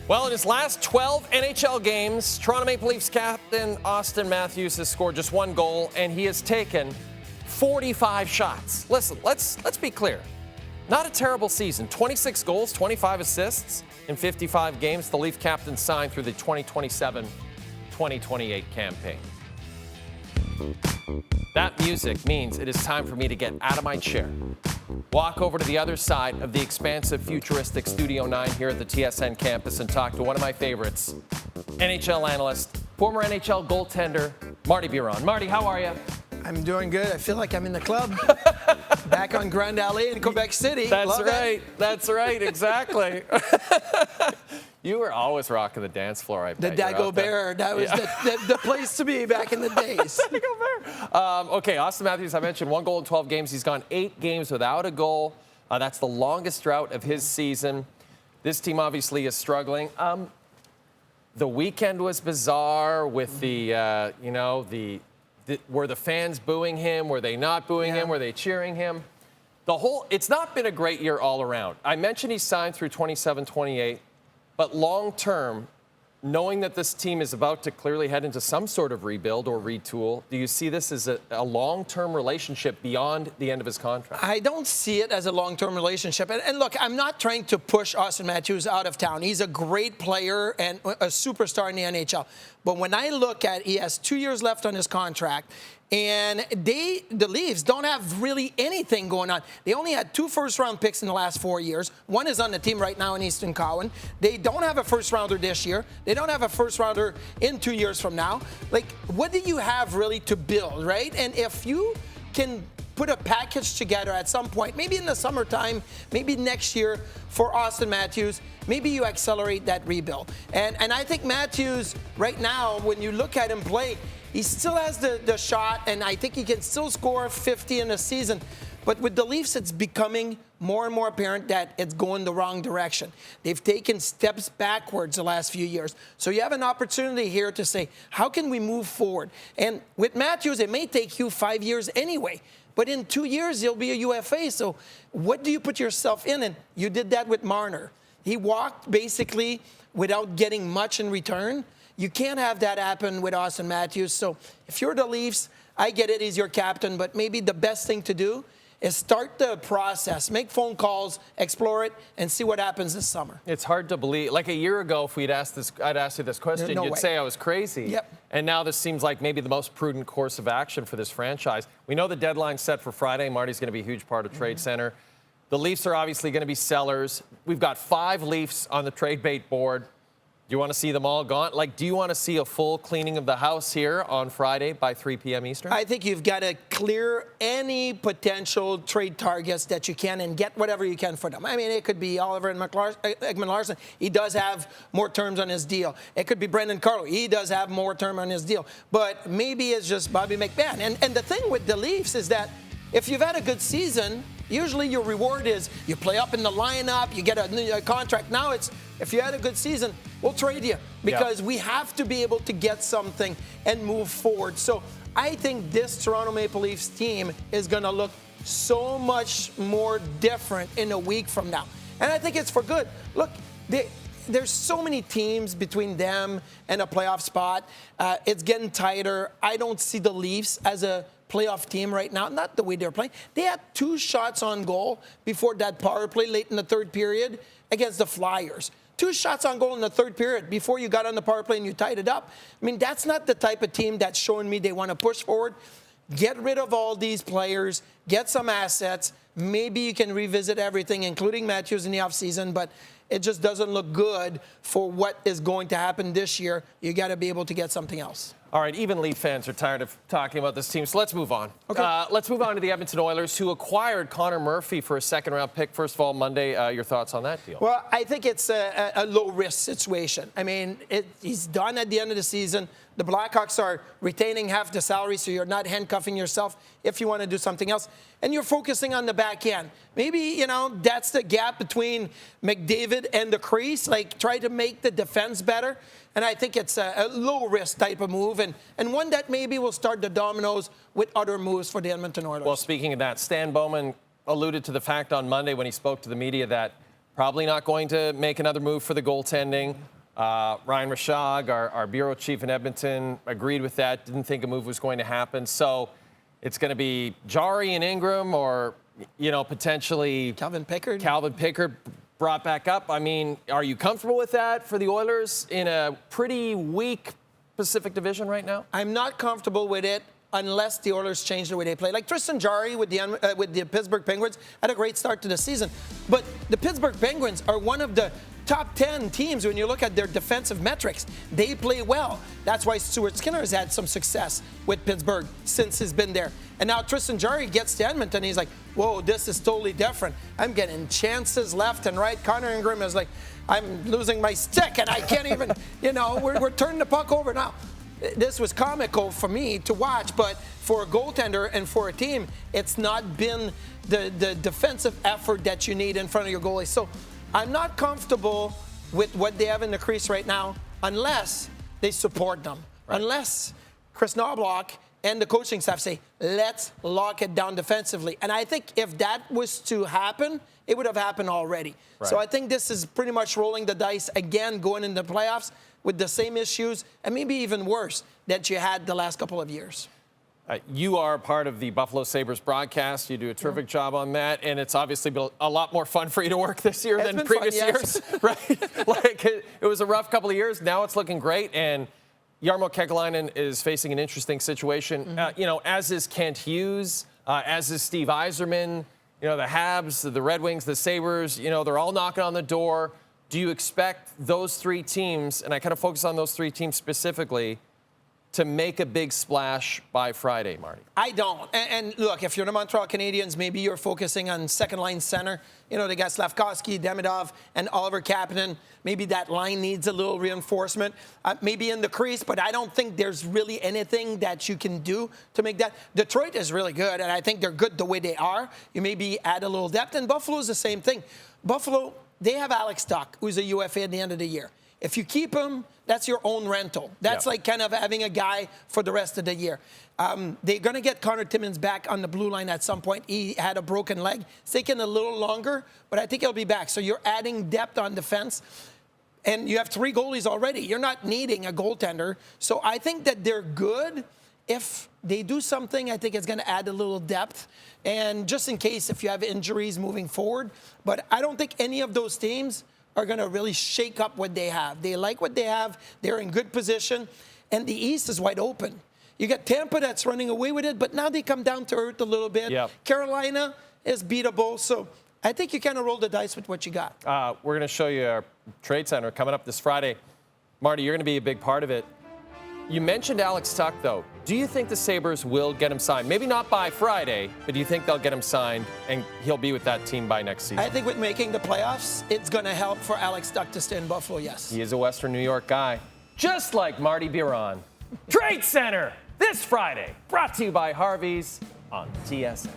Well, in his last 12 NHL games, Toronto Maple Leafs captain Auston Matthews has scored just one goal, and he has taken 45 shots. Listen, let's be clear. Not a terrible season. 26 goals, 25 assists in 55 games. The Leaf captain signed through the 2027-2028 campaign. That music means it is time for me to get out of my chair, walk over to the other side of the expansive, futuristic Studio 9 here at the TSN campus and talk to one of my favorites, NHL analyst, former NHL goaltender, Martin Biron. Marty, how are you? I'm doing good. I feel like I'm in the club. Back on Grand Alley in Quebec City. That's right. That's right. Exactly. You were always rocking the dance floor, I bet. The Dagobert. That was the place to be back in the days. Dagobert. Okay, Auston Matthews, I mentioned 1 goal in 12 games. He's gone 8 games without a goal. That's the longest drought of his season. This team obviously is struggling. The weekend was bizarre with the, were the fans booing him? Were they not booing him? Were they cheering him? It's not been a great year all around. I mentioned he signed through 27-28. But long term, knowing that this team is about to clearly head into some sort of rebuild or retool, do you see this as a long-term relationship beyond the end of his contract? I don't see it as a long-term relationship. And look, I'm not trying to push Auston Matthews out of town. He's a great player and a superstar in the NHL. But when I look at, he has 2 years left on his contract, and the Leafs don't have really anything going on. They only had 2 first-round picks in the last 4 years. One is on the team right now in Easton Cowan. They don't have a first-rounder this year. They don't have a first-rounder in 2 years from now. Like, what do you have really to build, right? And if you can put a package together at some point, maybe in the summertime, maybe next year for Auston Matthews, maybe you accelerate that rebuild. And I think Matthews, right now, when you look at him play, he still has the shot, and I think he can still score 50 in a season. But with the Leafs, it's becoming more and more apparent that it's going the wrong direction. They've taken steps backwards the last few years. So you have an opportunity here to say, how can we move forward? And with Matthews, it may take you 5 years anyway. But in 2 years, he'll be a UFA. So what do you put yourself in? And you did that with Marner. He walked basically without getting much in return. You can't have that happen with Auston Matthews. So if you're the Leafs, I get it, he's your captain, but maybe the best thing to do is start the process, make phone calls, explore it, and see what happens this summer. It's hard to believe. Like a year ago, if I'd asked you this question, you'd say I was crazy. Yep. And now this seems like maybe the most prudent course of action for this franchise. We know the deadline's set for Friday. Marty's going to be a huge part of Trade Center. The Leafs are obviously going to be sellers. We've got 5 Leafs on the trade bait board. Do you want to see them all gone? Like, do you want to see a full cleaning of the house here on Friday by 3 p.m. Eastern? I think you've got to clear any potential trade targets that you can and get whatever you can for them. I mean, it could be Oliver and Ekman-Larsson. He does have more terms on his deal. It could be Brendan Carlo. He does have more term on his deal. But maybe it's just Bobby McMahon. And the thing with the Leafs is that if you've had a good season, usually your reward is you play up in the lineup, you get a contract. Now it's, if you had a good season, we'll trade you because we have to be able to get something and move forward. So I think this Toronto Maple Leafs team is going to look so much more different in a week from now. And I think it's for good. Look, there's so many teams between them and a playoff spot. It's getting tighter. I don't see the Leafs as a playoff team right now, not the way they're playing. They had 2 shots on goal before that power play late in the third period against the Flyers. 2 shots on goal in the third period before you got on the power play and you tied it up. I mean, that's not the type of team that's showing me they want to push forward. Get rid of all these players, get some assets. Maybe you can revisit everything, including Matthews in the offseason, but it just doesn't look good for what is going to happen this year. You got to be able to get something else. All right, even Leaf fans are tired of talking about this team, so let's move on. Okay. Let's move on to the Edmonton Oilers, who acquired Connor Murphy for a second-round pick. First of all, Monday, your thoughts on that deal? Well, I think it's a low-risk situation. I mean, he's done at the end of the season. The Blackhawks are retaining half the salary, so you're not handcuffing yourself if you want to do something else. And you're focusing on the back end. Maybe, that's the gap between McDavid and the crease. Like, try to make the defense better. And I think it's a low-risk type of move and one that maybe will start the dominoes with other moves for the Edmonton Oilers. Well, speaking of that, Stan Bowman alluded to the fact on Monday when he spoke to the media that probably not going to make another move for the goaltending. Ryan Rishaug, our bureau chief in Edmonton, agreed with that, didn't think a move was going to happen. So it's going to be Jari and Ingram or, potentially Calvin Pickard. Calvin Pickard brought back up. I mean, are you comfortable with that for the Oilers in a pretty weak Pacific Division right now? I'm not comfortable with it unless the Oilers change the way they play. Like Tristan Jarry with the Pittsburgh Penguins had a great start to the season. But the Pittsburgh Penguins are one of the top 10 teams when you look at their defensive metrics. They play well. That's why Stuart Skinner has had some success with Pittsburgh since he's been there. And now Tristan Jarry gets to Edmonton. He's like, whoa, this is totally different. I'm getting chances left and right. Connor Ingram is like, I'm losing my stick and I can't even, we're turning the puck over now. This was comical for me to watch, but for a goaltender and for a team, it's not been the defensive effort that you need in front of your goalie. So I'm not comfortable with what they have in the crease right now unless they support them. Right. Unless Chris Knobloch and the coaching staff say, let's lock it down defensively. And I think if that was to happen, it would have happened already. Right. So I think this is pretty much rolling the dice again, going into the playoffs with the same issues and maybe even worse that you had the last couple of years. You are part of the Buffalo Sabres broadcast. You do a terrific job on that, and it's obviously been a lot more fun for you to work this year than previous years, right? Like it was a rough couple of years. Now it's looking great, and Jarmo Kekalainen is facing an interesting situation. As is Kent Hughes, as is Steve Yzerman. The Habs, the Red Wings, the Sabres. They're all knocking on the door. Do you expect those three teams, and I kind of focus on those three teams specifically, to make a big splash by Friday, Marty? I don't. And look, if you're the Montreal Canadiens, maybe you're focusing on second-line center. They got Slavkovsky, Demidov, and Oliver Kapanen. Maybe that line needs a little reinforcement. Maybe in the crease, but I don't think there's really anything that you can do to make that. Detroit is really good, and I think they're good the way they are. You maybe add a little depth, and Buffalo is the same thing. Buffalo, they have Alex Tuch, who's a UFA at the end of the year. If you keep him, that's your own rental. That's like kind of having a guy for the rest of the year. They're going to get Connor Timmins back on the blue line at some point. He had a broken leg. It's taken a little longer, but I think he'll be back. So you're adding depth on defense, and you have three goalies already. You're not needing a goaltender. So I think that they're good. If they do something, I think it's going to add a little depth. And just in case if you have injuries moving forward. But I don't think any of those teams are going to really shake up what they have. They like what they have. They're in good position. And the East is wide open. You got Tampa that's running away with it, but now they come down to earth a little bit. Yep. Carolina is beatable. So I think you kind of roll the dice with what you got. We're going to show you our trade center coming up this Friday. Marty, you're going to be a big part of it. You mentioned Alex Tuch, though. Do you think the Sabres will get him signed? Maybe not by Friday, but do you think they'll get him signed and he'll be with that team by next season? I think with making the playoffs, it's going to help for Alex Tuch to stay in Buffalo, yes. He is a Western New York guy, just like Marty Biron. Trade Center this Friday, brought to you by Harvey's on TSN.